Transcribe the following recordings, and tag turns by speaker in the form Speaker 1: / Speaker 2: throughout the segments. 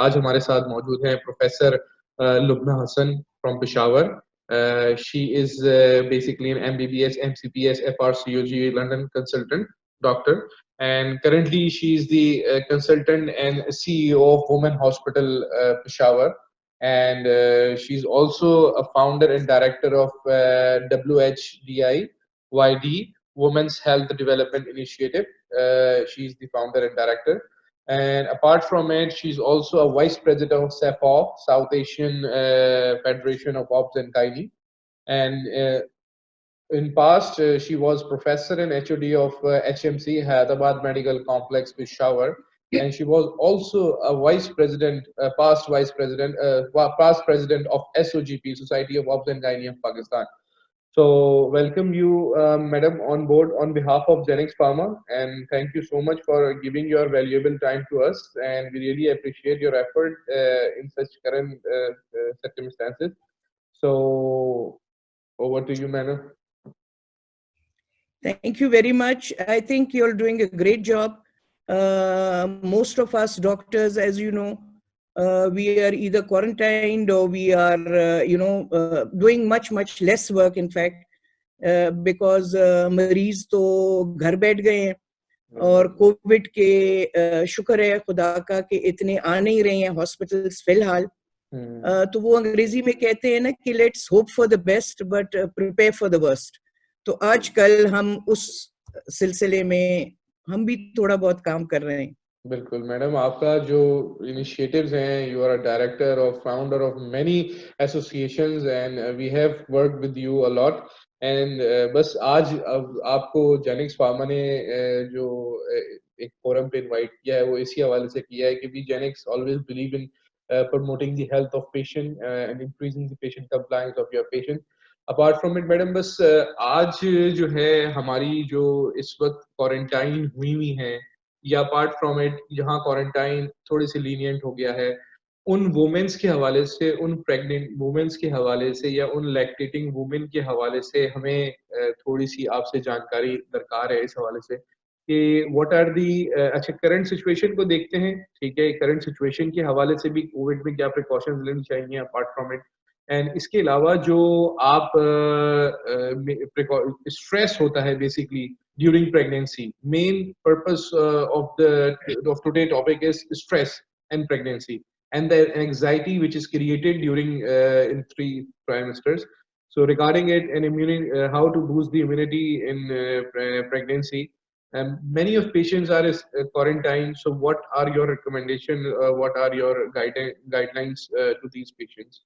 Speaker 1: आज हमारे साथ मौजूद हैं Professor Lubna Hasan from Peshawar. She is basically an MBBS, MCPS, FRCOG London consultant doctor, and currently she is the consultant and CEO of Women Hospital Peshawar, and she's also a founder and director of WHDI YD Women's Health Development Initiative. She's the founder and director. And apart from it, she's also a vice president of SAFO, South Asian Federation of Obs and Gynae. And in past, she was professor and HOD of HMC, Hyderabad Medical Complex, Peshawar. And she was also a vice president, past president of SOGP, Society of Obs and Gynae of Pakistan. So welcome you, madam, on board on behalf of Genix Pharma, and thank you so much for giving your valuable time to us, and we really appreciate your effort in such current circumstances. So over to you, madam.
Speaker 2: Thank you very much. I think you're doing a great job. Most of us doctors, as you know, we are either quarantined or we are, doing much less work, in fact, because मरीज तो घर बैठ गए हैं और Covid के शुक्र है खुदा का कि इतने आ नहीं रहे हैं हॉस्पिटल्स फिलहाल. तो वो अंग्रेजी में कहते हैं ना कि let's hope for the best but prepare for the worst. तो आजकल हम उस सिलसिले में हम भी थोड़ा बहुत काम कर रहे हैं.
Speaker 1: बिल्कुल मैडम, आपका जो इनिशिएटिव्स हैं, यू आर अ डायरेक्टर और founder of many associations and we have worked with you a lot. And बस आज आपको जेनिक्स फार्मा ने जो एक फोरम पे इनवाइट किया है वो इसी हवाले से किया है कि we Genix always believe in promoting the health of patient and increasing the patient compliance of your patient. Apart from it madam, बस आज जो है हमारी जो इस वक्त क्वारंटाइन हुई हैं, या अपार्ट फ्रॉम इट जहाँ क्वारंटाइन थोड़ी सी लीनियंट हो गया है, उन वुमेन्स के हवाले से, उन प्रेग्नेंट वुमेन्स के हवाले से या उन लैक्टेटिंग वुमेन के हवाले से हमें थोड़ी सी आपसे जानकारी दरकार है इस हवाले से कि व्हाट आर दी. अच्छा, करंट सिचुएशन को देखते हैं, ठीक है. करंट सिचुएशन के हवाले से भी कोविड में क्या प्रिकॉशंस लेनी चाहिए अपार्ट फ्रॉम इट, एंड इसके अलावा जो आप स्ट्रेस होता है basically during pregnancy. Main purpose of today topic is stress and pregnancy and the anxiety which is created during in 3 trimesters. So regarding it and how to boost the immunity in pregnancy, many of patients are quarantined. So what are your recommendations, what are your guidelines to these patients?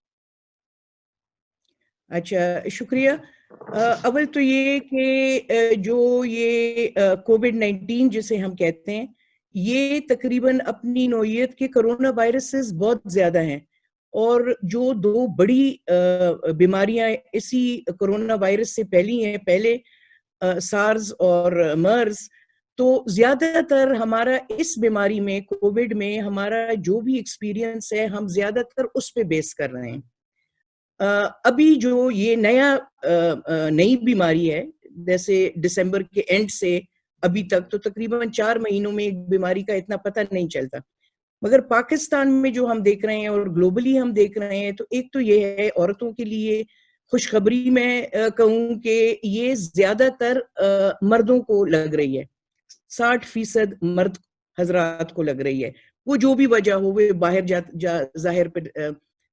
Speaker 2: अच्छा, शुक्रिया. अव्वल तो ये कि जो ये कोविड-19 जिसे हम कहते हैं, ये तकरीबन अपनी नौइयत के कोरोना वायरसेस बहुत ज्यादा हैं, और जो दो बड़ी बीमारियां इसी कोरोना वायरस से फैली हैं, पहले सार्स और मर्स. तो ज्यादातर हमारा इस बीमारी में, कोविड में, हमारा जो भी एक्सपीरियंस है हम ज्यादातर उस पे बेस कर रहे हैं. अभी जो ये नई बीमारी है, जैसे दिसंबर के एंड से अभी तक तो तकरीबन 4 महीनों में एक बीमारी का इतना पता नहीं चलता. मगर पाकिस्तान में जो हम देख रहे हैं और ग्लोबली हम देख रहे हैं, तो एक तो ये है औरतों के लिए खुशखबरी मैं कहूँ कि ये ज्यादातर मर्दों को लग रही है. 60% मर्द हजरात को लग रही है. वो जो भी वजह हो, वे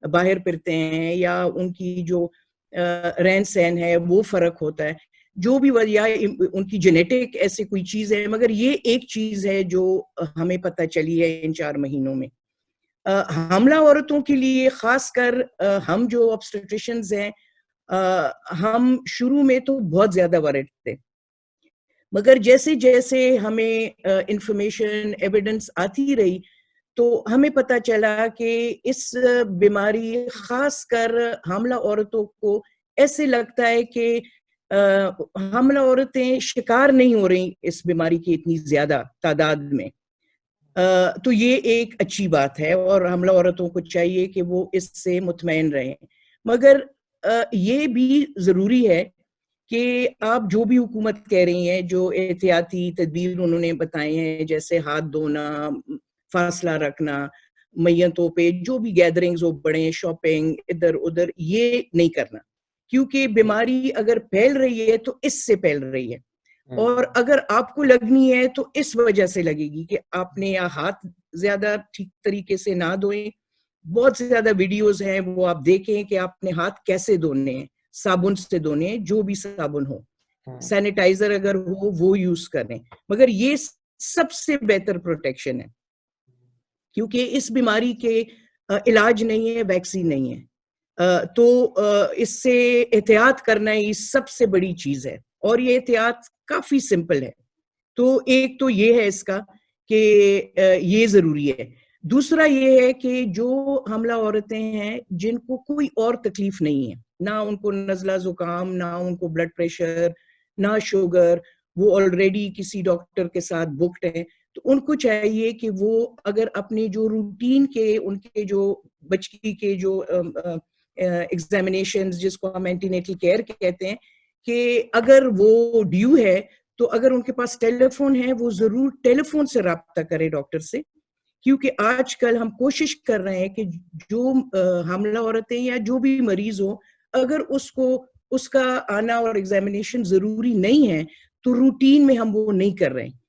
Speaker 2: बाहर फिरते हैं या उनकी जो रहन सहन है वो फर्क होता है, जो भी वजह, उनकी जेनेटिक ऐसे कोई चीज है. मगर ये एक चीज है जो हमें पता चली है इन 4 महीनों में. हमला औरतों के लिए खासकर हम जो ऑब्स्टेट्रिशियंस हैं, हम शुरू में तो बहुत ज्यादा वरीड थे, मगर जैसे जैसे हमें इंफॉर्मेशन, एविडेंस आती रही, तो हमें पता चला कि इस बीमारी, खासकर हमला औरतों को ऐसे लगता है कि हमला औरतें शिकार नहीं हो रही इस बीमारी की इतनी ज्यादा तादाद में. तो ये एक अच्छी बात है और हमला औरतों को चाहिए कि वो इससे मुतमईन रहें. मगर ये भी जरूरी है कि आप जो भी हुकूमत कह रही हैं, जो एहतियाती तदबीर उन्होंने बताए हैं, जैसे हाथ धोना, फासला रखना, मैयतों पे जो भी गैदरिंग्स हो, बड़े शॉपिंग इधर उधर, ये नहीं करना, क्योंकि बीमारी अगर फैल रही है तो इससे फैल रही है, और अगर आपको लगनी है तो इस वजह से लगेगी कि आपने या हाथ ज्यादा ठीक तरीके से ना धोए। बहुत से ज्यादा वीडियोस हैं, वो आप देखें कि आपने हाथ कैसे धोने हैं, साबुन से धोने हैं, जो भी साबुन हो, सैनिटाइजर अगर हो वो यूज करें, मगर ये सबसे बेहतर प्रोटेक्शन है, क्योंकि इस बीमारी के इलाज नहीं है, वैक्सीन नहीं है, तो इससे एहतियात करना ही सबसे बड़ी चीज है, और ये एहतियात काफी सिंपल है। तो एक तो ये है इसका कि ये जरूरी है। दूसरा ये है कि जो हमला औरतें हैं जिनको कोई और तकलीफ नहीं है, ना उनको नजला जुकाम, ना उनको ब्लड प्रेशर, ना शुगर, वो ऑलरेडी किसी डॉक्टर के साथ बुक्ड हैं, तो उनको चाहिए कि वो अगर अपने जो रूटीन के, उनके जो बच्ची के जो एग्जामिनेशंस, जिसको हम एंटीनेटल केयर कहते हैं, कि अगर वो ड्यू है तो अगर उनके पास टेलीफोन है वो जरूर टेलीफोन से राब्ता करें डॉक्टर से, क्योंकि आजकल हम कोशिश कर रहे हैं कि जो हमला औरतें या जो भी मरीज हो, अगर उसको उसका आना और एग्जामिनेशन जरूरी नहीं है तो रूटीन में हम वो नहीं कर रहे हैं,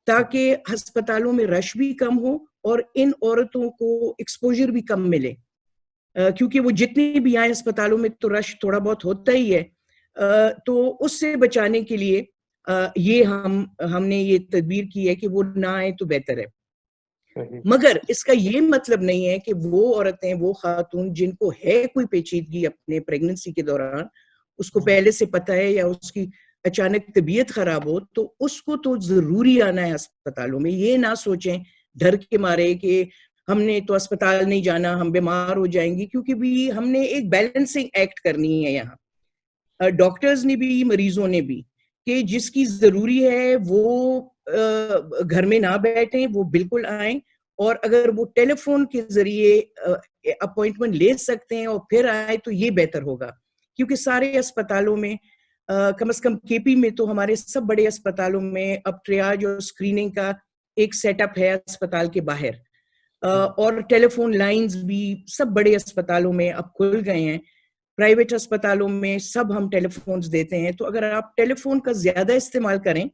Speaker 2: ताकि अस्पतालों में रश भी कम हो और इन औरतों को एक्सपोजर भी कम मिले, क्योंकि वो जितनी भी आए अस्पतालों में तो रश थोड़ा बहुत होता ही है, तो उससे बचाने के लिए ये हमने ये तदबीर की है कि वो ना आए तो बेहतर है। मगर इसका ये मतलब नहीं है कि वो औरतें, वो खातून जिनको है कोई पेचीदगी अपने प्रेगनेंसी के दौरान, उसको पहले से पता है या उसकी अचानक तबीयत खराब हो, तो उसको तो जरूरी आना है अस्पतालों में। ये ना सोचें डर के मारे कि हमने तो अस्पताल नहीं जाना, हम बीमार हो जाएंगे, क्योंकि भी हमने एक बैलेंसिंग एक्ट करनी है यहाँ, डॉक्टर्स ने भी, मरीजों ने भी, कि जिसकी जरूरी है वो घर में ना बैठें, वो बिल्कुल आए, और अगर वो टेलीफोन के जरिए अपॉइंटमेंट ले सकते हैं और फिर आए तो ये बेहतर होगा, क्योंकि सारे अस्पतालों में, कम से कम केपी में तो हमारे सब बड़े अस्पतालों में अब ट्रियाज और स्क्रीनिंग का एक सेटअप है अस्पताल के बाहर, और टेलीफोन लाइंस भी सब बड़े अस्पतालों में अब खुल गए हैं। प्राइवेट अस्पतालों में सब हम टेलीफोन्स देते हैं, तो अगर आप टेलीफोन का ज्यादा इस्तेमाल करें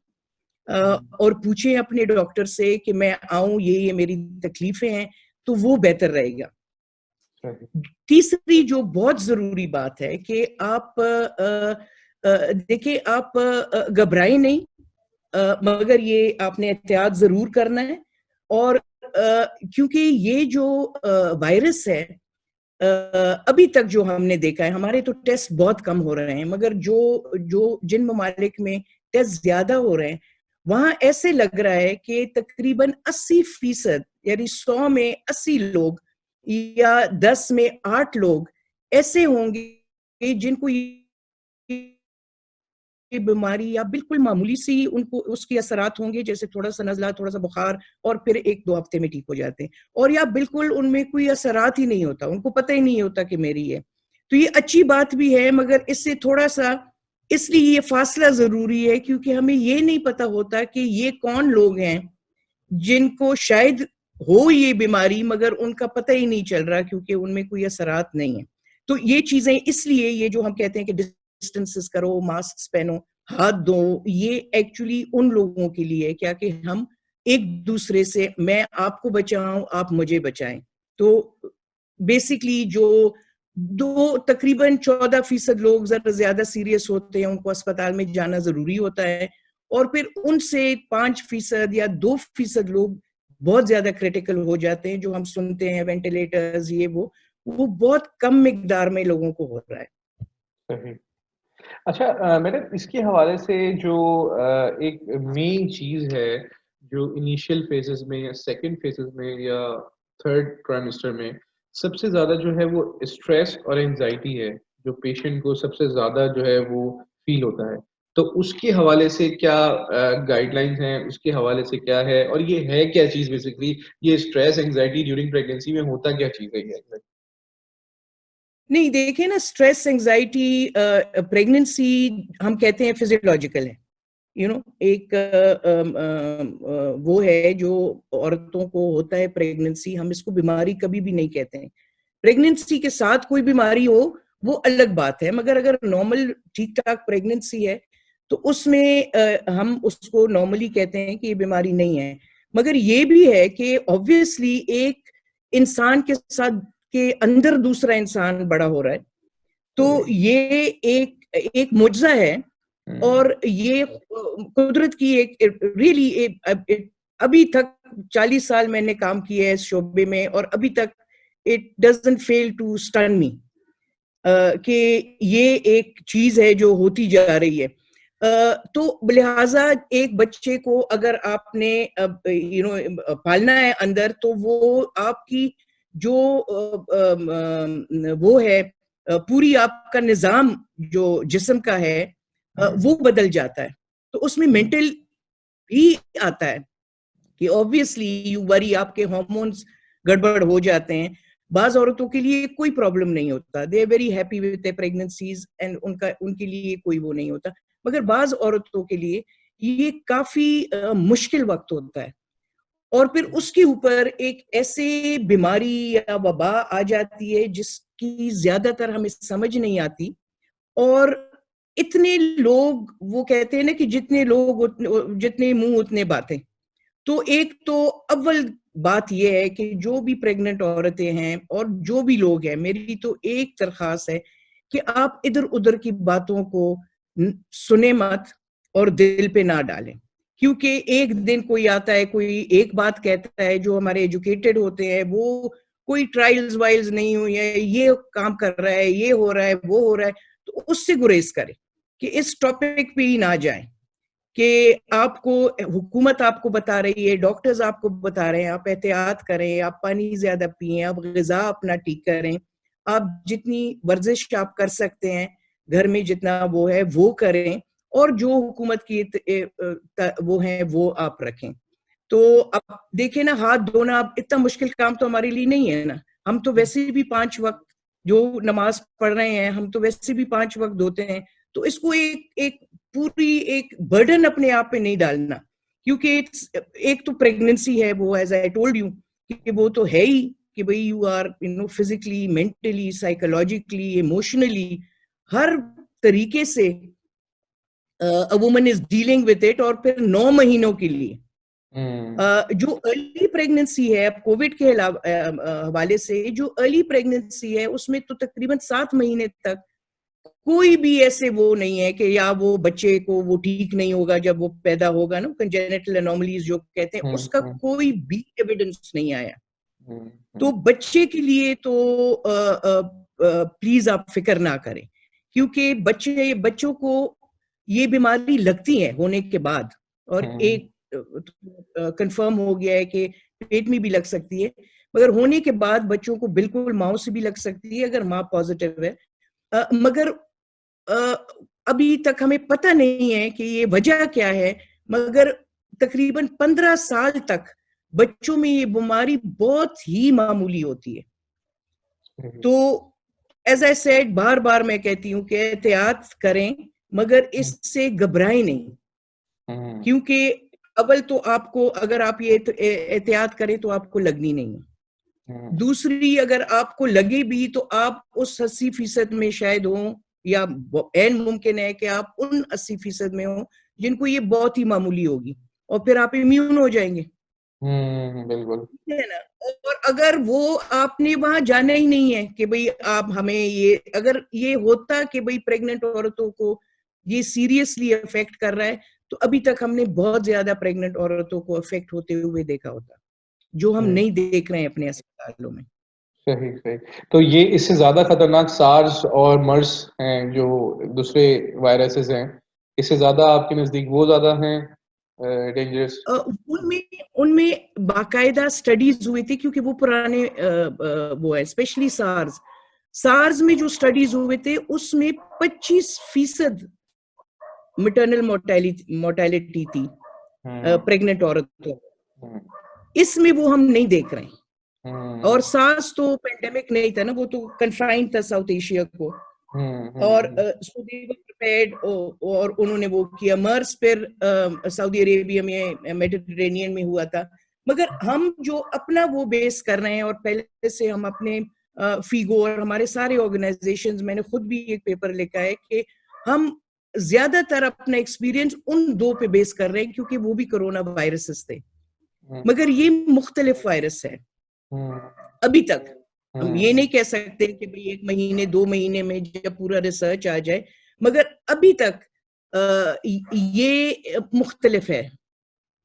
Speaker 2: और पूछें अपने डॉक्टर से कि मैं आऊं, ये मेरी तकलीफें हैं, तो वो बेहतर रहेगा। तीसरी जो बहुत जरूरी बात है कि आप देखिए, आप घबराएं नहीं, मगर ये आपने एहतियात जरूर करना है, और क्योंकि ये जो वायरस है, अभी तक जो हमने देखा है, हमारे तो टेस्ट बहुत कम हो रहे हैं, मगर जो जिन ममालिक में टेस्ट ज्यादा हो रहे हैं, वहां ऐसे लग रहा है कि तकरीबन 80%, यानी 100 में 80 लोग या 10 में 8 लोग ऐसे होंगे जिनको ये बीमारी या बिल्कुल मामूली सी उनको उसके असरात होंगे, जैसे थोड़ा सा नजला, थोड़ा सा बुखार, और फिर 1-2 हफ्ते में ठीक हो जाते हैं, और या बिल्कुल उनमें कोई असरात ही नहीं होता, उनको पता ही नहीं होता कि मेरी है। तो ये अच्छी बात भी है, मगर इससे थोड़ा सा इसलिए ये फासला जरूरी है, क्योंकि हमें ये नहीं पता होता कि ये कौन लोग हैं जिनको शायद हो ये बीमारी मगर उनका पता ही नहीं चल रहा, क्योंकि उनमें कोई असरात नहीं है। तो ये चीजें, इसलिए ये जो हम कहते हैं कि डिस्टेंसेस करो, मास्क पहनो, हाथ दो, ये एक्चुअली उन लोगों के लिए है, क्या कि हम एक दूसरे से, मैं आपको बचाऊं, आप मुझे बचाएं। तो बेसिकली जो तकरीबन 14% लोग जरा ज्यादा सीरियस होते हैं, उनको अस्पताल में जाना जरूरी होता है, और फिर उनसे 5% या 2% लोग बहुत ज्यादा क्रिटिकल हो जाते हैं, जो हम सुनते हैं वेंटिलेटर्स, ये वो बहुत कम मिकदार में लोगों को हो रहा है।
Speaker 1: सही। अच्छा मैडम, इसके हवाले से जो एक मेन चीज है जो इनिशियल फेजेस में या सेकंड फेजेस में या थर्ड ट्राइमेस्टर में सबसे ज्यादा जो है वो स्ट्रेस और एंजाइटी है, जो पेशेंट को सबसे ज्यादा जो है वो फील होता है। तो उसके हवाले से क्या गाइडलाइंस हैं, उसके हवाले से क्या है, और ये है क्या चीज बेसिकली, ये स्ट्रेस एंजाइटी ड्यूरिंग प्रेगनेंसी में होता क्या चीज है ये?
Speaker 2: नहीं, देखिए ना, स्ट्रेस एंजाइटी प्रेगनेंसी हम कहते हैं फिजियोलॉजिकल है, एक वो है जो औरतों को होता है प्रेगनेंसी, हम इसको बीमारी कभी भी नहीं कहते हैं। प्रेगनेंसी के साथ कोई बीमारी हो वो अलग बात है, मगर अगर नॉर्मल ठीक ठाक प्रेगनेंसी है तो उसमें हम उसको नॉर्मली कहते हैं कि ये बीमारी नहीं है। मगर ये भी है कि ऑब्वियसली एक इंसान के साथ के अंदर दूसरा इंसान बड़ा हो रहा है, तो ये एक मुआवजा है। और ये कुदरत की एक रियली अभी तक 40 साल मैंने काम किया है इस शोबे में, और अभी तक it doesn't fail to stun me कि ये एक चीज है जो होती जा रही है। तो लिहाजा एक बच्चे को अगर आपने पालना है अंदर, तो वो आपकी जो वो है पूरी आपका निजाम जो जिस्म का है वो बदल जाता है। तो उसमें मेंटल भी आता है कि ऑब्वियसली यू वरी, आपके हार्मोन्स गड़बड़ हो जाते हैं। बाज औरतों के लिए कोई प्रॉब्लम नहीं होता, they are very happy with their pregnancies and उनके लिए कोई वो नहीं होता। मगर बाज औरतों के लिए ये काफी मुश्किल वक्त होता है, और फिर उसके ऊपर एक ऐसे बीमारी या वबा आ जाती है जिसकी ज्यादातर हमें समझ नहीं आती। और इतने लोग, वो कहते हैं ना कि जितने मुंह उतने बातें। तो एक तो अव्वल बात यह है कि जो भी प्रेग्नेंट औरतें हैं और जो भी लोग हैं, मेरी तो एक दरखास्त है कि आप इधर उधर की बातों को सुने मत और दिल पे ना डालें। क्योंकि एक दिन कोई आता है, कोई एक बात कहता है, जो हमारे एजुकेटेड होते हैं, वो कोई ट्रायल्स वाइल्स नहीं हुई है, ये काम कर रहा है, ये हो रहा है, वो हो रहा है, तो उससे गुरेज करें कि इस टॉपिक पे ही ना जाएं। कि आपको हुकूमत आपको बता रही है, डॉक्टर्स आपको बता रहे हैं, आप एहतियात करें, आप पानी ज्यादा पिएं, आप ग़िज़ा अपना ठीक करें, आप जितनी वर्जिश आप कर सकते हैं घर में जितना वो है वो करें, और जो हुकूमत की वो है वो आप रखें। तो अब देखें ना, हाथ धोना अब इतना मुश्किल काम तो हमारे लिए नहीं है ना। हम तो वैसे भी 5 वक्त जो नमाज पढ़ रहे हैं, हम तो वैसे भी 5 वक्त धोते हैं। तो इसको एक पूरी एक बर्डन अपने आप पे नहीं डालना, क्योंकि एक तो प्रेगनेंसी है, वो एज आई टोल्ड यू कि वो तो है ही कि भाई you are physically, mentally, psychologically, emotionally, हर तरीके से a woman is dealing with it. और फिर 9 महीनों के लिए जो अर्ली प्रेगनेंसी है, कोविड के हवाले से जो अर्ली प्रेगनेंसी है, उसमें तो तकरीबन 7 महीने तक कोई भी ऐसे वो नहीं है कि या वो बच्चे को वो ठीक नहीं होगा जब वो पैदा होगा ना, कंजेनिटल एनोमलीज जो कहते हैं, उसका कोई भी एविडेंस नहीं आया। तो बच्चे के लिए तो प्लीज आप फिक्र ना करें, क्योंकि बच्चों को ये बीमारी लगती है होने के बाद, और एक कंफर्म हो गया है कि पेट में भी लग सकती है, मगर होने के बाद बच्चों को बिल्कुल माँ से भी लग सकती है अगर माँ पॉजिटिव है। मगर अभी तक हमें पता नहीं है कि ये वजह क्या है, मगर तकरीबन 15 साल तक बच्चों में ये बीमारी बहुत ही मामूली होती है। तो एज आई सेड, बार बार मैं कहती हूँ कि एहतियात करें, मगर इससे घबराएं नहीं, क्योंकि अव्वल तो आपको, अगर आप ये एहतियात करें तो आपको लगनी नहीं है। दूसरी, अगर आपको लगे भी तो आप उस 80% में शायद हो, या एन मुमकिन है कि आप उन 80% में हो जिनको ये बहुत ही मामूली होगी, और फिर आप इम्यून हो जाएंगे।
Speaker 1: बिल्कुल
Speaker 2: है ना। और अगर वो आपने वहां जाना ही नहीं है कि भाई आप हमें ये, अगर ये होता कि भाई प्रेग्नेंट औरतों को ये सीरियसली अफेक्ट कर रहा है, तो अभी तक हमने बहुत ज्यादा प्रेग्नेंट औरतों को अफेक्ट होते हुए देखा होता, जो हम नहीं देख रहे हैं अपने अस्पतालों में।
Speaker 1: सही सही। तो ये इससे ज्यादा खतरनाक सार्स और मर्स हैं, जो दूसरे वायरसेस हैं, इससे ज्यादा आपके नजदीक वो ज्यादा हैं डेंजरस?
Speaker 2: उनमें बाकायदा स्टडीज हुई थी, क्योंकि वो पुराने वो है, स्पेशली सार्स में जो स्टडीज हुए थे उसमें 25% मैटरनल मोर्टेलिटी थी प्रेग्नेंट औरतों। इसमें वो हम नहीं देख रहे हैं। और सार्स तो पेंडेमिक नहीं था ना, वो तो कन्फाइंड था साउथ एशिया को, और सो दे वर स्प्रेड और उन्होंने वो किया। मर्स फिर सऊदी अरेबिया में मेडिटेरेनियन में हुआ था। मगर हम जो अपना वो बेस कर रहे हैं और पहले से हम अपने फीगो और हमारे सारे ऑर्गेनाइजेशंस, मैंने खुद भी एक पेपर लिखा है कि हम ज्यादातर अपना एक्सपीरियंस उन दो पे बेस कर रहे हैं क्योंकि वो भी कोरोना वायरसेस थे, मगर ये मुख्तलिफ वायरस है अभी तक। हम ये नहीं कह सकते कि भाई 1 महीने 2 महीने में जब पूरा रिसर्च आ जाए, मगर अभी तक ये मुख्तलिफ है।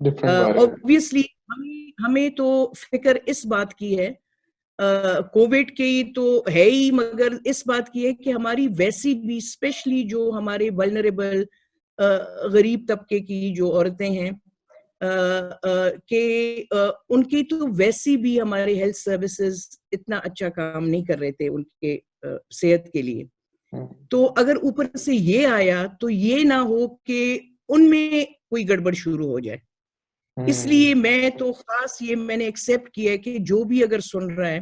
Speaker 2: ऑब्वियसली हमें तो फिक्र इस बात की है, कोविड की तो है ही, मगर इस बात की है कि हमारी वैसी भी स्पेशली जो हमारे वल्नरेबल गरीब तबके की जो औरतें हैं कि उनकी तो वैसी भी हमारे हेल्थ सर्विसेज इतना अच्छा काम नहीं कर रहे थे उनके सेहत के लिए। तो अगर ऊपर से ये आया तो ये ना हो कि उनमें कोई गड़बड़ शुरू हो जाए। इसलिए मैं तो खास ये मैंने एक्सेप्ट किया है कि जो भी अगर सुन रहा है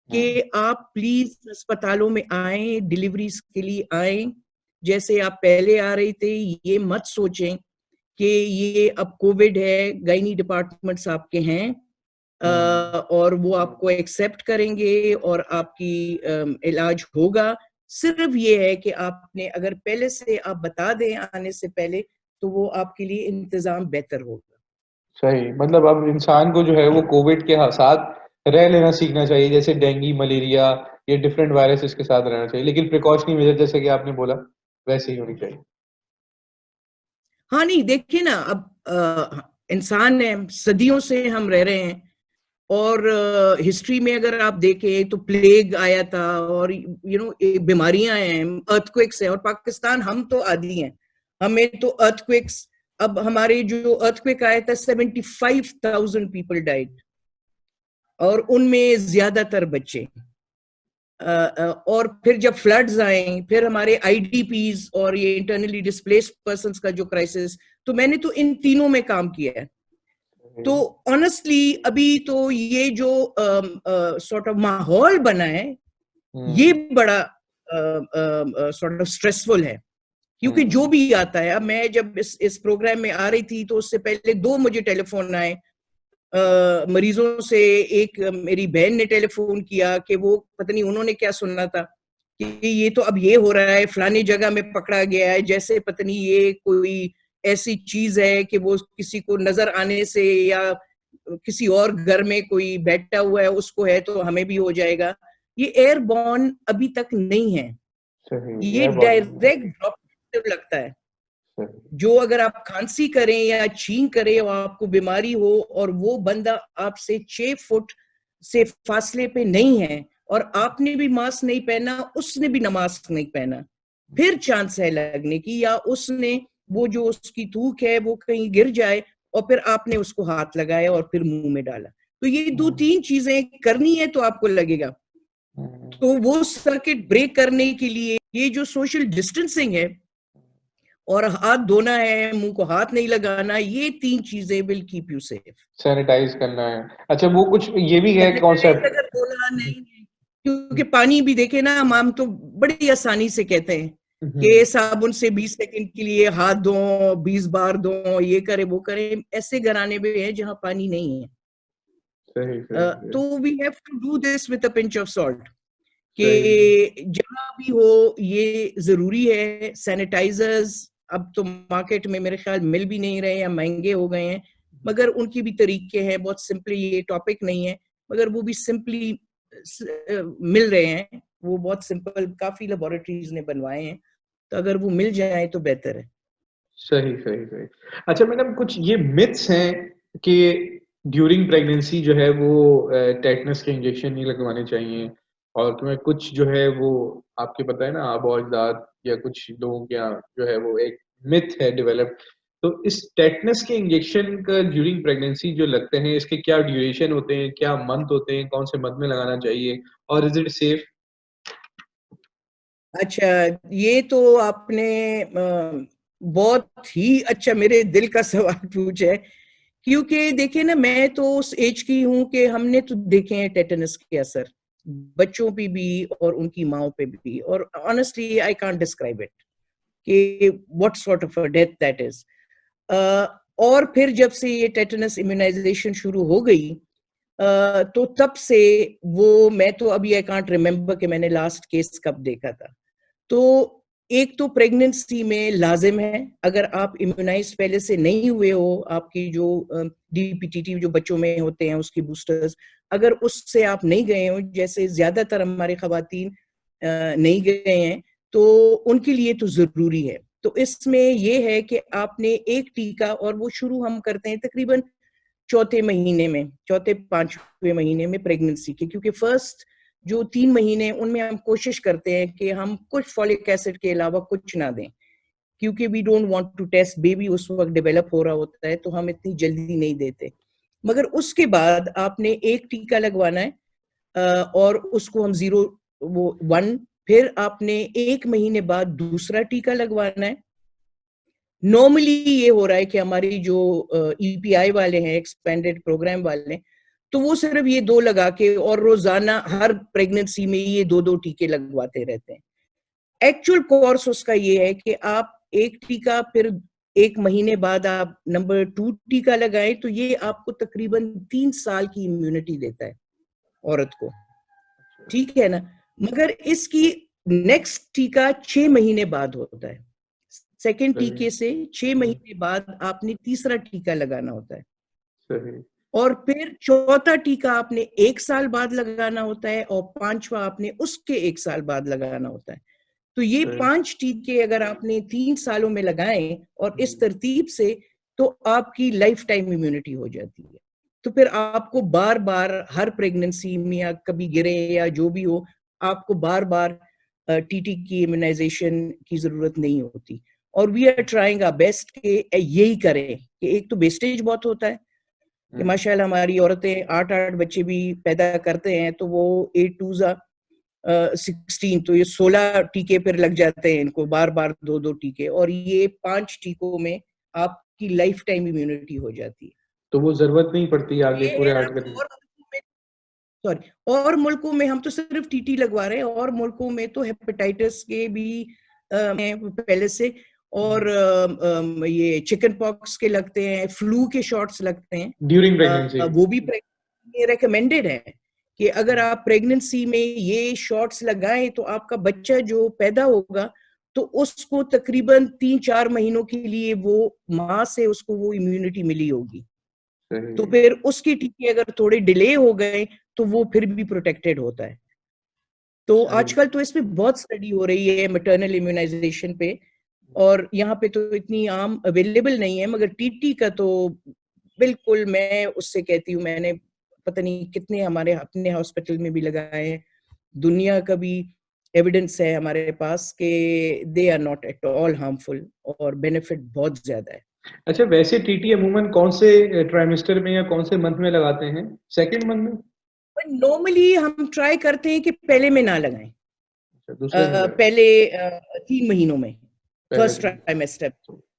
Speaker 2: कि आप प्लीज अस्पतालों में आए, डिलीवरीज के लिए आए, जैसे आप पहले आ रही थे। ये मत सोचें कि ये अब कोविड है, गायनी डिपार्टमेंट्स आपके हैं और वो आपको एक्सेप्ट करेंगे और आपकी इलाज होगा। सिर्फ ये है कि आपने अगर पहले से आप बता दें आने से पहले, तो वो आपके लिए इंतजाम बेहतर होगा।
Speaker 1: सही, मतलब अब इंसान को जो है वो कोविड के साथ रह लेना सीखना चाहिए, जैसे डेंगू, मलेरिया, ये डिफरेंट वायरसेस के साथ रहना चाहिए, लेकिन प्रिकॉशनरी मेजर जैसे कि आपने बोला वैसे ही होनी चाहिए।
Speaker 2: हाँ नहीं, देखिए ना, अब इंसान है, सदियों से हम रह रहे हैं और हिस्ट्री में अगर आप देखें तो प्लेग आया था और बीमारियां हैं, अर्थक्वेक्स है, और पाकिस्तान हम तो आदी हैं, हमें तो अर्थक्वेक्स, अब हमारे जो अर्थक्वेक आया था 75,000 पीपल डाइड और उनमें ज्यादातर बच्चे। और फिर जब फ्लड्स आए, फिर हमारे आईडीपीज और ये इंटरनली डिस्प्लेस्ड पर्संस का जो क्राइसिस, तो मैंने तो इन तीनों में काम किया है। तो ऑनेस्टली अभी तो ये जो सॉर्ट ऑफ माहौल बना है ये बड़ा सॉर्ट ऑफ स्ट्रेसफुल है, क्योंकि जो भी आता है, अब मैं जब इस प्रोग्राम में आ रही थी तो उससे पहले 2 मुझे टेलीफोन आए मरीजों से। एक मेरी बहन ने टेलीफोन किया कि वो पता नहीं उन्होंने क्या सुनना था कि ये तो अब ये हो रहा है, फलानी जगह में पकड़ा गया है, जैसे पता नहीं ये कोई ऐसी चीज है कि वो किसी को नजर आने से या किसी और घर में कोई बैठा हुआ है उसको है तो हमें भी हो जाएगा। ये एयरबॉर्न अभी तक नहीं है, ये डायरेक्ट ड्रॉपलेट लगता है। जो अगर आप खांसी करें या छींक करें और आपको बीमारी हो और वो बंदा आपसे 6 फुट से फासले पे नहीं है और आपने भी मास्क नहीं पहना, उसने भी मास्क नहीं पहना, फिर चांस है लगने की, या उसने वो जो उसकी थूक है वो कहीं गिर जाए और फिर आपने उसको हाथ लगाया और फिर मुंह में डाला। तो ये 2-3 चीजें करनी है तो आपको लगेगा। तो वो सर्किट ब्रेक करने के लिए ये जो सोशल डिस्टेंसिंग है और हाथ धोना है, मुंह को हाथ नहीं लगाना, ये 3 चीजें will keep you safe.
Speaker 1: Sanitize करना है। अच्छा, वो कुछ ये भी है कॉन्सेप्ट,
Speaker 2: अगर बोला नहीं है, क्योंकि पानी भी देखे ना, हम तो बड़ी आसानी से कहते हैं कि साबुन से 20 सेकंड के लिए हाथ धो, 20 बार धो, ये करे वो करे। ऐसे घराने में है जहां पानी नहीं है। तो we have to do this with a pinch of salt कि जहां भी हो ये जरूरी है। सैनिटाइजर्स अब तो मार्केट में मेरे ख्याल मिल भी नहीं रहे या महंगे हो गए हैं, मगर उनकी भी तरीके हैं, बहुत सिंपली, ये टॉपिक नहीं है मगर वो भी सिंपली मिल रहे हैं, वो बहुत सिंपल, काफी लेबोरेटरीज ने बनवाए हैं, तो अगर वो मिल जाए तो बेहतर है।
Speaker 1: सही सही सही। अच्छा मैडम, कुछ ये मिथ्स हैं कि ड्यूरिंग प्रेगनेंसी जो है वो टेटनस के इंजेक्शन नहीं लगवाने चाहिए, और तुम्हें कुछ जो है वो आपके पता है ना आबा अजदाद या कुछ लोगों के यहाँ जो है वो एक मिथ है डेवलप। तो इस टेटनस के इंजेक्शन का ड्यूरिंग प्रेगनेंसी जो लगते हैं, इसके क्या ड्यूरेशन होते हैं, क्या मंथ होते हैं, कौन से मंथ में लगाना चाहिए, और इज इट सेफ?
Speaker 2: अच्छा, ये तो आपने बहुत ही अच्छा मेरे दिल का सवाल पूछा है, क्योंकि देखिए ना, मैं तो उस एज की हूं कि हमने तो देखे हैं टेटनस के असर बच्चों पे भी और उनकी माओ पे भी, और honestly I can't describe it. कि what sort of a death that is. और फिर जब से ये टेटनस इम्यूनाइजेशन शुरू हो गई, तो तब से वो, मैं तो अभी आई कांट रिमेम्बर कि मैंने लास्ट केस कब देखा था। तो एक तो प्रेगनेंसी में लाजिम है, अगर आप इम्यूनाइज पहले से नहीं हुए हो, आपकी जो डीपीटीटी जो बच्चों में होते हैं उसकी बूस्टर्स, अगर उससे आप नहीं गए हो, जैसे ज्यादातर हमारे खवातीन नहीं गए हैं, तो उनके लिए तो जरूरी है। तो इसमें ये है कि आपने एक टीका, और वो शुरू हम करते हैं तकरीबन चौथे महीने में, चौथे पांचवें महीने में प्रेगनेंसी के, क्योंकि फर्स्ट जो 3 महीने उनमें हम कोशिश करते हैं कि हम कुछ फॉलिक एसिड के अलावा कुछ ना दें, क्योंकि we don't want to test, baby उस वक्त डेवलप हो रहा होता है, तो हम इतनी जल्दी नहीं देते। मगर उसके बाद आपने एक टीका लगवाना है, और उसको हम 1, फिर आपने 1 महीने बाद दूसरा टीका लगवाना है। नॉर्मली ये हो रहा है कि हमारी जो ईपीआई वाले हैं, एक्सपेंडेड प्रोग्राम वाले, तो वो सिर्फ ये 2 लगा के और रोजाना हर प्रेगनेंसी में ये 2-2 टीके लगवाते रहते हैं। एक्चुअल कोर्स उसका ये है कि आप एक टीका, फिर 1 महीने बाद आप नंबर 2 टीका लगाएं, तो ये आपको तकरीबन 3 साल की इम्यूनिटी देता है औरत को, ठीक है ना। मगर इसकी नेक्स्ट टीका 6 महीने बाद होता है। सेकेंड टीके से 6 महीने बाद आपने तीसरा टीका लगाना होता है, और फिर चौथा टीका आपने 1 साल बाद लगाना होता है, और 5वां आपने उसके 1 साल बाद लगाना होता है। तो ये 5 टीके अगर आपने 3 सालों में लगाए और इस तरतीब से, तो आपकी लाइफ टाइम इम्यूनिटी हो जाती है। तो फिर आपको बार बार हर प्रेगनेंसी में, या कभी गिरे या जो भी हो, आपको बार बार टीटी की इम्यूनाइजेशन की जरूरत नहीं होती। और we are trying our best कि यही करें, कि एक तो वेस्टेज बहुत होता है कि माशाल्लाह हमारी औरतें 8-8 बच्चे भी पैदा करते हैं, तो वो 8 2 16, तो ये 16 टीके फिर लग जाते हैं इनको, बार बार 2-2 टीके, और ये 5 टीकों में आपकी लाइफ टाइम इम्यूनिटी हो जाती है।
Speaker 1: तो वो जरूरत नहीं पड़ती आगे पूरे 8
Speaker 2: और
Speaker 1: घंटे।
Speaker 2: सॉरी, और मुल्कों में हम तो सिर्फ टीटी लगवा रहे हैं, और मुल्कों में तो हेपेटाइटिस के भी हैं पहले से, और ये चिकन पॉक्स के लगते हैं, फ्लू के शॉट्स लगते हैं
Speaker 1: ड्यूरिंग प्रेगनेंसी।
Speaker 2: वो भी रेकमेंडेड है कि अगर आप प्रेगनेंसी में ये शॉट्स लगाएं, तो आपका बच्चा जो पैदा होगा, तो उसको तकरीबन 3-4 महीनों के लिए वो माँ से उसको वो इम्यूनिटी मिली होगी। तो फिर उसके टीके अगर थोड़े डिले हो गए, तो वो फिर भी प्रोटेक्टेड होता है। तो आजकल तो इसमें बहुत स्टडी हो रही है मैटरनल इम्यूनाइजेशन पे, और यहाँ पे तो इतनी आम अवेलेबल नहीं है, मगर टीटी का तो बिल्कुल, मैं उससे कहती हूँ, मैंने पता नहीं कितने हमारे अपने हॉस्पिटल में भी लगाए हैं, दुनिया का भी एविडेंस है हमारे पास कि they are not at all harmful, और बेनिफिट बहुत ज्यादा है।
Speaker 1: अच्छा, वैसे टीटी अमूमन कौन से ट्राइमेस्टर में या कौन से मंथ में लगाते हैं? सेकंड मंथ में?
Speaker 2: नॉर्मली हम ट्राई करते हैं कि पहले में ना लगाएं,
Speaker 1: दूसरे में
Speaker 2: पहले 3 महीनों में, फर्स्ट ट्राइमेस्टर।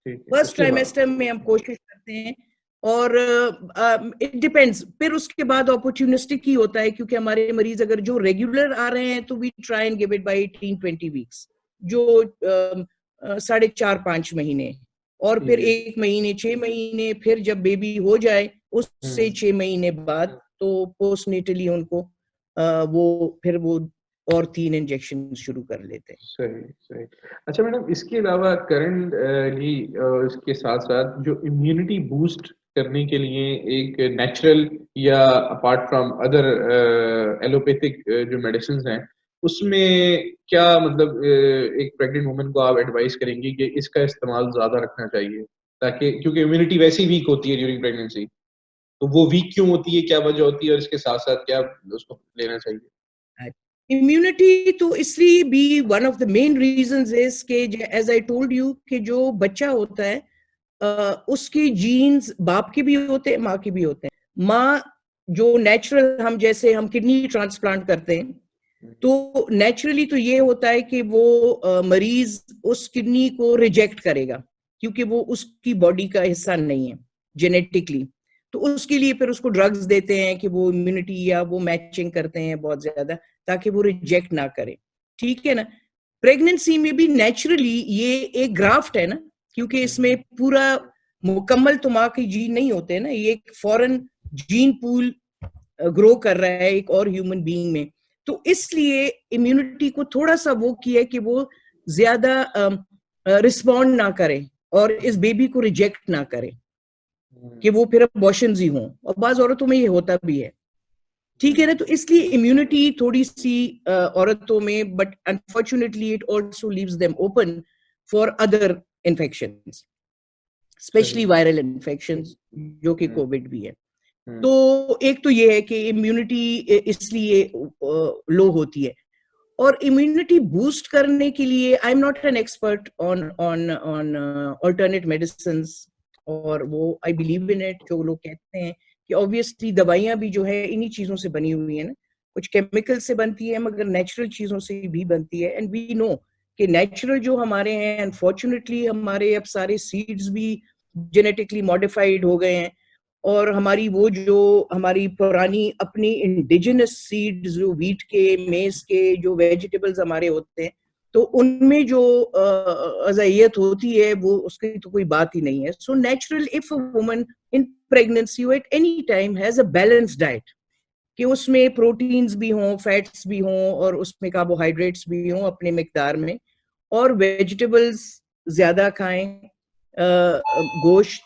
Speaker 2: फर्स्ट ट्राइमेस्टर में हम कोशिश करते हैं, और इट डिपेंड्स, फिर उसके बाद अपॉर्चुनिस्टिक ही होता है, क्योंकि हमारे मरीज अगर जो रेगुलर आ रहे हैं, तो we try and give it by 18-20 weeks, जो 4.5-5 महीने, और फिर 1 महीने, 6 महीने, फिर जब बेबी हो जाए उससे 6 महीने बाद, तो पोस्टनेटली उनको वो फिर वो और 3 इंजेक्शन शुरू कर लेते हैं।
Speaker 1: सही सही। अच्छा मैडम, इसके अलावा करंटली इसके साथ साथ जो इम्यूनिटी बूस्ट करने के लिए एक नेचुरल या अपार्ट फ्रॉम अदर एलोपैथिक जो मेडिसिन हैं, उसमें क्या मतलब एक प्रेग्नेंट वुमन को आप एडवाइस करेंगे कि इसका इस्तेमाल ज्यादा रखना चाहिए, ताकि क्योंकि इम्यूनिटी वैसे ही वीक होती है ड्यूरिंग प्रेगनेंसी, तो वो वीक क्यों होती है, क्या वजह होती है, और इसके साथ साथ क्या उसको लेना चाहिए?
Speaker 2: इम्यूनिटी तो इसलिए भी one of the main reasons is के, एज आई टोल्ड यू, कि जो बच्चा होता है उसके जीन्स बाप के भी होते हैं, माँ के भी होते हैं। माँ जो नेचुरल, हम जैसे हम किडनी ट्रांसप्लांट करते हैं, तो नेचुरली तो ये होता है कि वो मरीज उस किडनी को रिजेक्ट करेगा, क्योंकि वो उसकी बॉडी का हिस्सा नहीं है जेनेटिकली। तो उसके लिए फिर उसको ड्रग्स देते हैं कि वो इम्यूनिटी, या वो मैचिंग करते हैं बहुत ज्यादा, ताकि वो रिजेक्ट ना करे, ठीक है ना। प्रेगनेंसी में भी नेचुरली ये एक ग्राफ्ट है ना, क्योंकि इसमें पूरा मुकम्मल तो माँ के जीन नहीं होते ना, ये एक फॉरेन जीन पूल ग्रो कर रहा है एक और ह्यूमन बीइंग में, तो इसलिए इम्यूनिटी को थोड़ा सा वो किया कि वो ज्यादा रिस्पॉन्ड ना करे और इस बेबी को रिजेक्ट ना करे कि वो फिर अबॉर्शंस ही हों, और बाज औरतों में ये होता भी है, ठीक है ना। तो इसलिए इम्यूनिटी थोड़ी सी औरतों में, but unfortunately it also leaves them open for other infections, specially viral infections, जो कि कोविड भी है। तो एक तो ये है कि इम्यूनिटी इसलिए लो होती है, और इम्यूनिटी बूस्ट करने के लिए I am not an expert on on on alternate medicine, और वो आई बिलीव इन इट, जो लोग कहते हैं कि ऑब्वियसली दवाइयां भी जो है इन्हीं चीजों से बनी हुई है ना, कुछ केमिकल से बनती है मगर नेचुरल चीजों से भी बनती है, एंड वी नो कि नेचुरल जो हमारे हैं, अनफॉर्चुनेटली हमारे अब सारे सीड्स भी जेनेटिकली मॉडिफाइड हो गए हैं, और हमारी वो जो हमारी पुरानी अपनी इंडिजिनस सीड्स, जो वीट के, मेज के, जो वेजिटेबल्स हमारे होते हैं, तो उनमें जो अज़ायत होती है वो उसकी तो कोई बात ही नहीं है। So natural, if a woman in pregnancy at any time has a balanced diet, कि उसमें प्रोटीन्स भी हों, फैट्स भी हों, और उसमें कार्बोहाइड्रेट्स भी हों अपने मिकदार में, और वेजिटेबल्स ज्यादा खाएं, गोश्त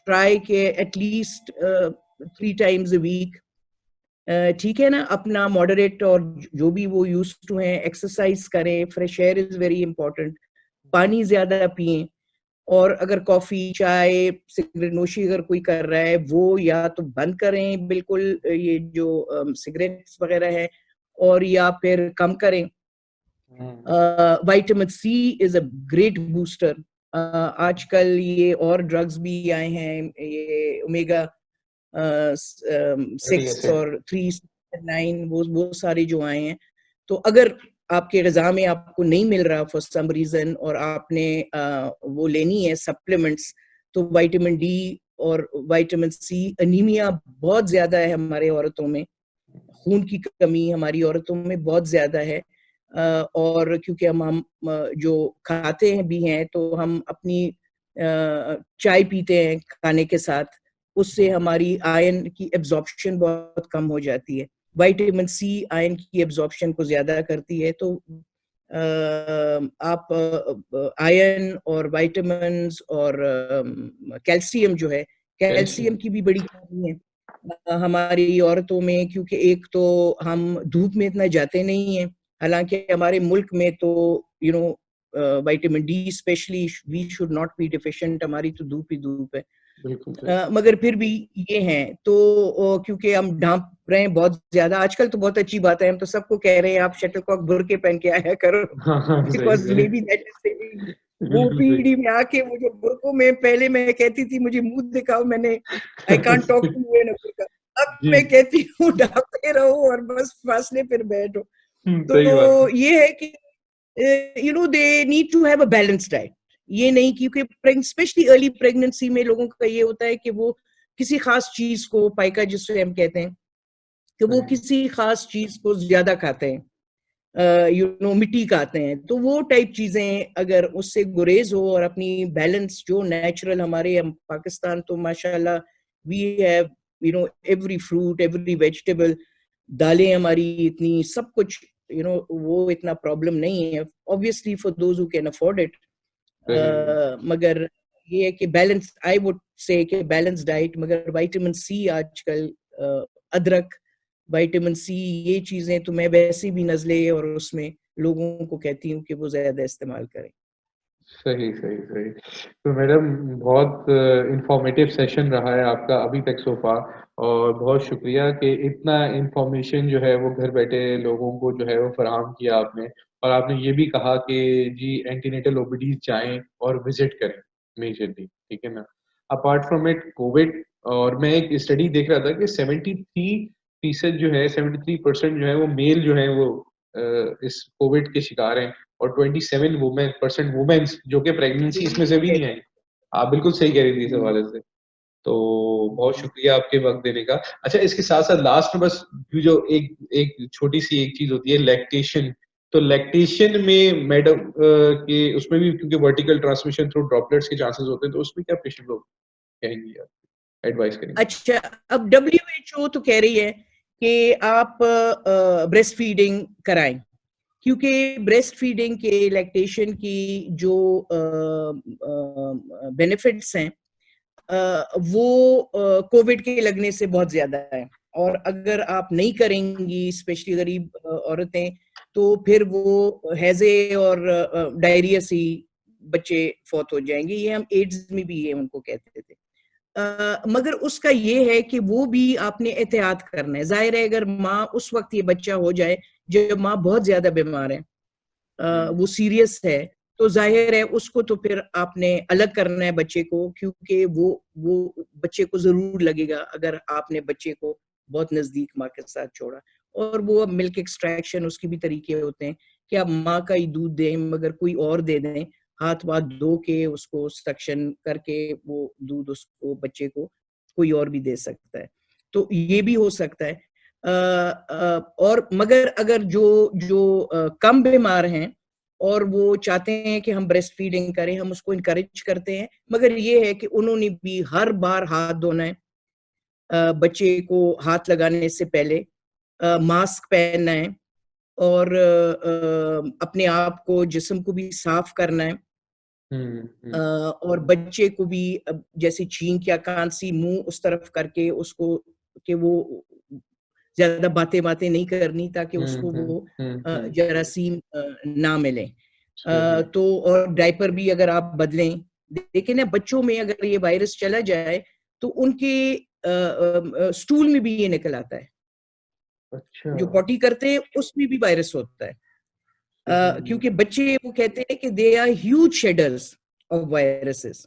Speaker 2: ट्राई के एटलीस्ट 3 times a week, ठीक है ना, अपना मॉडरेट, और जो भी वो यूज टू हैं, एक्सरसाइज करें, fresh air is very important, पानी ज्यादा पिएं, और अगर कॉफी, चाय, सिगरेट नोशी अगर कोई कर रहा है वो या तो बंद करें बिल्कुल, ये जो सिगरेट्स वगैरह है, और या फिर कम करें। Vitamin C is a great booster. आजकल ये और ड्रग्स भी आए हैं, ये ओमेगा 6 और 3, 9, वो सारे जो आए हैं, तो अगर आपके ग़िज़ा में आपको नहीं मिल रहा फॉर सम रीजन, और आपने वो लेनी है सप्लीमेंट्स, तो विटामिन डी और विटामिन सी, अनीमिया बहुत ज्यादा है हमारे औरतों में, खून की कमी हमारी औरतों में बहुत ज्यादा है, और क्योंकि हम जो खाते हैं भी हैं, तो हम अपनी चाय पीते हैं खाने के साथ, उससे हमारी आयरन की एब्जॉर्प्शन बहुत कम हो जाती है। विटामिन सी आयरन की एब्जॉर्प्शन को ज्यादा करती है, तो आप आयरन और विटामिन और कैल्शियम जो है, कैल्शियम की भी बड़ी कमी है हमारी औरतों में, क्योंकि एक तो हम धूप में इतना जाते नहीं हैं, हालांकि हमारे मुल्क में तो you know vitamin D specially we should not be deficient, हमारी तो धूप ही धूप है, मगर फिर भी ये हैं, तो क्योंकि हम ढांप रहे हैं बहुत ज्यादा। आजकल तो बहुत अच्छी बात है, हम तो सबको कह रहे हैं आप शटलकॉक बुर्के पहन के आया करो, because may be that is saving. वो पीढ़ी में आके मुझे बुर्कों में, पहले मैं कहती थी मुझे मुंह दिखाओ, मैंने I can't talk to you in a burqa, अब मैं कहती हूँ ढांपते रहो और बस फासले पर बैठो। तो ये है कि you know they need to have a balanced diet, ये नहीं, क्योंकि स्पेशली अर्ली प्रेगनेंसी में लोगों का ये होता है कि वो किसी खास चीज को, पाइका जिससे हम कहते हैं, कि वो किसी खास चीज को ज्यादा खाते हैं, यू नो मिट्टी खाते हैं, तो वो टाइप चीजें अगर उससे गुरेज हो, और अपनी बैलेंस जो नेचुरल हमारे, हम पाकिस्तान तो माशाल्लाह we have you know every fruit, every vegetable, दालें हमारी इतनी, सब कुछ यू नो, वो इतना प्रॉब्लम नहीं है obviously for those who can afford it, मगर ये है कि बैलेंस, आई वुड से कि बैलेंस डाइट, मगर विटामिन सी आजकल, अदरक, विटामिन सी, ये चीजें तो मैं वैसे भी नजले और उसमें लोगों को कहती हूँ कि वो ज्यादा इस्तेमाल करें।
Speaker 1: सही सही सही। तो मैडम बहुत इंफॉर्मेटिव सेशन रहा है आपका अभी तक सो फार, और बहुत शुक्रिया कि इतना इंफॉर्मेशन जो है वो घर बैठे लोगों को जो है वो फराहम किया आपने, और आपने ये भी कहा कि जी एंटीनेटल ओपीडीज जाएं और विजिट करें मेजरली, ठीक है ना। अपार्ट फ्रॉम इट कोविड, और मैं एक स्टडी देख रहा था कि 73% जो है, 73% जो है वो मेल जो है वो इस कोविड के शिकार हैं, और 27% वुमेन्स जो कि प्रेगनेंसी इसमें से भी नहीं आई। आप बिल्कुल सही कह रही थी इस हवाले से। तो बहुत शुक्रिया आपके वक्त देने का। अच्छा, इसके साथ साथ लास्ट में बस जो एक एक छोटी सी एक चीज होती है, लैक्टेशन तो लैक्टेशन में मैडम कि उसमें भी क्योंकि वर्टिकल ट्रांसमिशन थ्रू ड्रॉपलेट्स के चांसेस होते हैं, तो उसमें क्या पेशेंट लोग कहेंगी, आप एडवाइस करेंगे?
Speaker 2: अच्छा, अब WHO तो कह रही है कि आप ब्रेस्ट फीडिंग कराएं, क्योंकि ब्रेस्ट फीडिंग के लैक्टेशन की जो बेनिफिट्स हैं वो कोविड के लगने से बहुत ज्यादा है। और अगर आप नहीं करेंगी, स्पेशली गरीब औरतें, तो फिर वो हैजे और डायरिया से बच्चे फौत हो जाएंगे। ये हम एड्स में भी ये उनको कहते थे। मगर उसका ये है कि वो भी आपने एहतियात करना है। जाहिर है अगर माँ उस वक्त ये बच्चा हो जाए जब माँ बहुत ज्यादा बीमार है, वो सीरियस है, तो जाहिर है उसको तो फिर आपने अलग करना है बच्चे को, क्योंकि वो बच्चे को जरूर लगेगा अगर आपने बच्चे को बहुत नजदीक माँ के साथ छोड़ा। और वो मिल्क एक्सट्रैक्शन उसके भी तरीके होते हैं कि आप माँ का ही दूध दें मगर कोई और दे दें, हाथ वाथ धो के उसको सक्शन करके वो दूध उसको बच्चे को कोई और भी दे सकता है। तो ये भी हो सकता है। और मगर अगर जो जो कम बीमार हैं और वो चाहते हैं कि हम ब्रेस्ट फीडिंग करें, हम उसको इनकरेज करते हैं, मगर ये है कि उन्होंने भी हर बार हाथ धोना है, बच्चे को हाथ लगाने से पहले मास्क पहनना है, और अपने आप को, जिस्म को भी साफ करना है। और बच्चे को भी जैसे छींक या कांसी मुंह उस तरफ करके उसको, कि वो ज्यादा बातें नहीं करनी ताकि उसको वो जरासीम ना मिले। तो और डायपर भी अगर आप बदलें, लेकिन ना बच्चों में अगर ये वायरस चला जाए तो उनके स्टूल में भी ये निकल आता है।
Speaker 1: अच्छा।
Speaker 2: जो पॉटी करते हैं उसमें भी वायरस होता है। क्योंकि बच्चे वो कहते हैं कि they are huge shedders of viruses.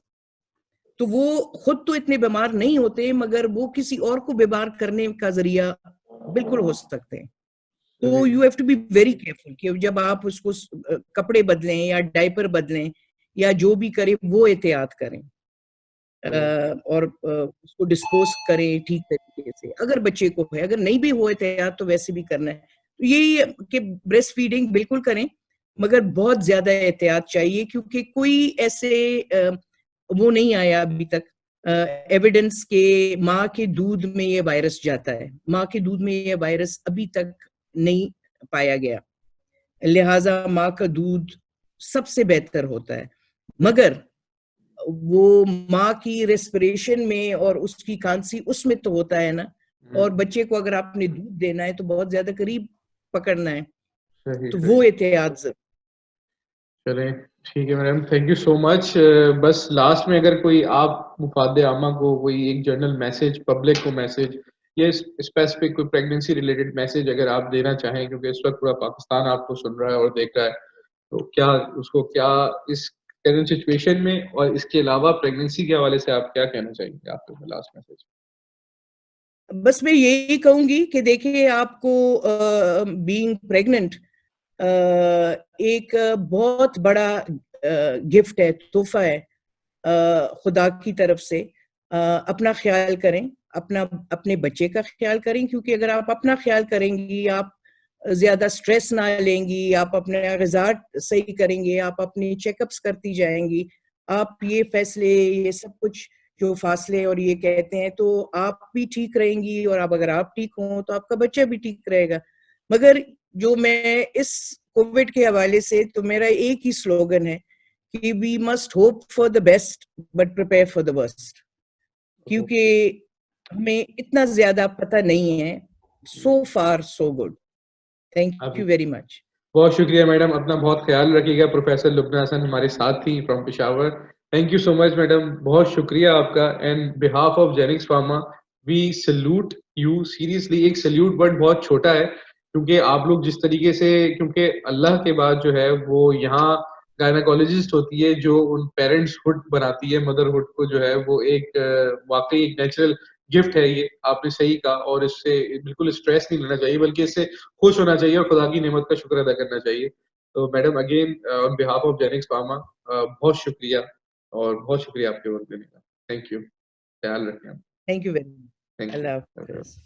Speaker 2: तो वो खुद तो इतने बीमार नहीं होते मगर वो किसी और को बीमार करने का जरिया बिल्कुल हो सकते हैं। तो you have to be very careful कि जब आप उसको कपड़े बदलें या डायपर बदलें या जो भी करें वो एहतियात करें, और उसको डिस्पोज करें ठीक तरीके से अगर बच्चे को है। अगर नहीं भी हो एहतियात तो वैसे भी करना है। तो यही है कि ब्रेस्ट फीडिंग बिल्कुल करें मगर बहुत ज्यादा एहतियात चाहिए, क्योंकि कोई ऐसे वो नहीं आया अभी तक एविडेंस के माँ के दूध में ये वायरस जाता है। माँ के दूध में ये वायरस अभी तक नहीं पाया गया, लिहाजा माँ का दूध सबसे बेहतर होता है। मगर वो माँ की रेस्पिरेशन में और उसकी खांसी उसमें तो होता है ना, और बच्चे को अगर आपने दूध देना है तो बहुत ज्यादा करीब पकड़ना है, तो वो एहतियात जरूर।
Speaker 1: चले ठीक है madam, thank you so much. बस लास्ट में अगर कोई आप मुफादे आमा को कोई एक जर्नल मैसेज, पब्लिक को मैसेज या स्पेसिफिक कोई प्रेगनेंसी रिलेटेड मैसेज अगर आप देना चाहें, क्योंकि इस वक्त पूरा पाकिस्तान आपको सुन रहा है और देख रहा है, तो क्या उसको, क्या इस करंट सिचुएशन में और इसके अलावा प्रेगनेंसी के हवाले से आप क्या कहना चाहेंगे, आपका लास्ट मैसेज?
Speaker 2: बस मैं यही कहूंगी कि देखिए, आपको बीइंग प्रेग्नेंट एक बहुत बड़ा गिफ्ट है, तोहफा है खुदा की तरफ से। अपना ख्याल करें, अपने बच्चे का ख्याल करें, क्योंकि अगर आप अपना ख्याल करेंगी, आप ज्यादा स्ट्रेस ना लेंगी, आप अपने ग़िज़ा सही करेंगे, आप अपनी चेकअप्स करती जाएंगी, आप ये फैसले, ये सब कुछ जो फासले और ये कहते हैं, तो आप भी ठीक रहेंगी, और अब अगर आप ठीक हो तो आपका बच्चा भी ठीक रहेगा। मगर जो मैं इस कोविड के हवाले से, तो मेरा एक ही स्लोगन है कि we must hope for the best but prepare for the worst, क्योंकि हमें इतना ज्यादा पता नहीं है। So far so good. Thank you very much.
Speaker 1: बहुत शुक्रिया मैडम, अपना बहुत ख्याल रखिएगा। प्रोफेसर लुब्ना हसन हमारे साथ थी from Peshawar. Thank you so much madam, बहुत शुक्रिया आपका। And behalf of Genix pharma we salute you seriously. एक सल्यूट वर्ड बहुत छोटा है, क्योंकि आप लोग जिस तरीके से, क्योंकि अल्लाह के बाद जो है वो यहाँ गायनाकोलॉजिस्ट होती है जो उन पेरेंट्स हुड बनाती है, मदरहुड को जो है वो एक वाकई एक नेचुरल गिफ्ट है ये, आपने सही कहा। और इससे बिल्कुल स्ट्रेस नहीं लेना चाहिए, बल्कि इससे खुश होना चाहिए और खुदा की नेमत का शुक्र अदा करना चाहिए। तो madam again on behalf of Genix pharma बहुत शुक्रिया, और बहुत शुक्रिया आपके वक्त देने का। थैंक यू, ख्याल रखें आप।
Speaker 2: Thank you very much.
Speaker 1: Thank
Speaker 2: Allah
Speaker 1: you.
Speaker 2: हाफ़िज़।